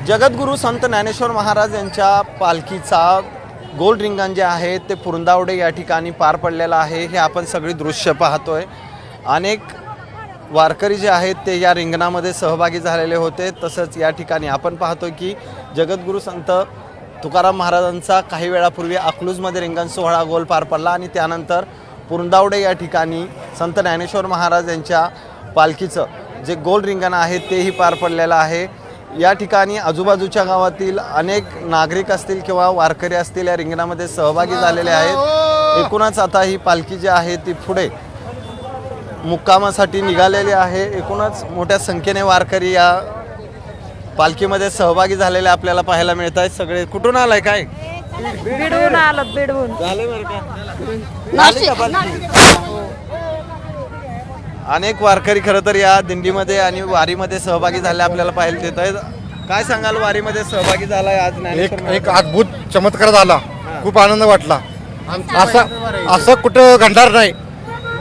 जगद्गुरू संत ज्ञानेश्वर महाराज यांच्या पालखीचा गोल रिंगण जे आहे ते पुरंदावडे या ठिकाणी पार पडलेलं आहे। हे आपण सगळी दृश्य पाहतोय। अनेक वारकरी जे आहेत ते या रिंगणामध्ये सहभागी झालेले होते। तसंच या ठिकाणी आपण पाहतोय की जगद्गुरू संत तुकाराम महाराजांचा काही वेळापूर्वी अकलूजमध्ये रिंगण सोहळा गोल पार पडला आणि त्यानंतर पुरंदावडे या ठिकाणी संत ज्ञानेश्वर महाराज यांच्या पालखीचं जे गोल रिंगण आहे तेही पार पडलेलं आहे। या ठिकाणी आजूबाजूच्या गावातील अनेक नागरिक असतील किंवा वारकरी असतील या रिंगणामध्ये सहभागी झालेले आहेत। एकूणच आता ही पालखी जी आहे ती पुढे मुक्कामासाठी निघालेली आहे। एकूणच मोठ्या संख्येने वारकरी या पालखीमध्ये सहभागी झालेले आपल्याला पाहायला मिळत आहेत। सगळे कुठून आलाय काय? बिडवून आलं बिडवून झाले बरं का? आली का पालखी? अनेक वारकरी खरं तर या दिंडीमध्ये आणि वारीमध्ये सहभागी झाले आपल्याला पाहायला देत आहेत। काय सांगाल, वारीमध्ये सहभागी झालाय आज? एक अद्भुत चमत्कार झाला, खूप आनंद वाटला। असं कुठं घडणार नाही,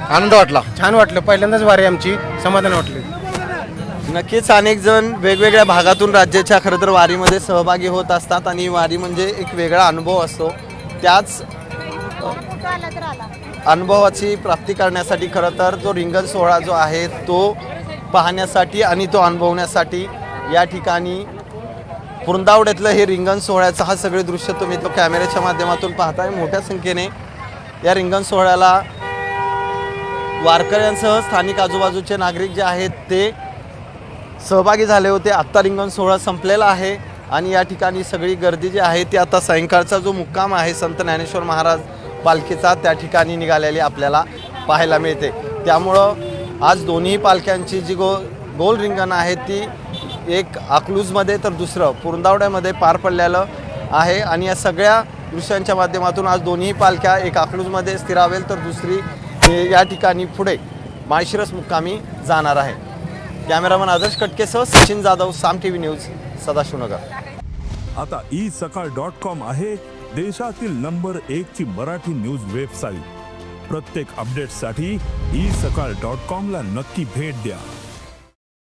आनंद वाटला, छान वाटलं। पहिल्यांदाच वारी आमची, समाधान वाटले। नक्कीच अनेक जण वेगवेगळ्या भागातून राज्याच्या खरं तर वारीमध्ये सहभागी होत असतात आणि वारी म्हणजे एक वेगळा अनुभव असतो। त्याच अनुभवाची प्राप्ती करण्यासाठी खरं तर जो रिंगण सोहळा जो आहे तो पाहण्यासाठी आणि तो अनुभवण्यासाठी या ठिकाणी पुरंदावड्यातलं हे रिंगण सोहळ्याचं हा सगळे दृश्य तुम्ही तो कॅमेऱ्याच्या माध्यमातून पाहताय। मोठ्या संख्येने या रिंगण सोहळ्याला वारकऱ्यांसह स्थानिक आजूबाजूचे नागरिक जे आहेत ते सहभागी झाले होते। आत्ता रिंगण सोहळा संपलेला आहे आणि या ठिकाणी सगळी गर्दी जी आहे ती आता सायंकाळचा जो मुक्काम आहे संत ज्ञानेश्वर महाराज पालखीचा त्या ठिकाणी निघालेली आपल्याला पाहायला मिळते। त्यामुळं आज दोन्ही पालख्यांची जी गोल रिंगण आहे ती एक अकलूजमध्ये तर दुसरं पुरंदावड्यामध्ये पार पडलेलं आहे आणि या सगळ्या दृश्यांच्या माध्यमातून आज दोन्ही पालख्या एक अकलूजमध्ये स्थिरावेल तर दुसरी या ठिकाणी पुढे माळशिरस मुक्कामी जाणार आहे। कॅमेरामन आदर्श कटकेसह सचिन जाधव, साम टीव्ही न्यूज, सदाशिवनगर। आता isakal.com आहे देशातील नंबर 1 ची मराठी न्यूज वेबसाईट। प्रत्येक अपडेटसाठी isakal.com ला नक्की भेट द्या।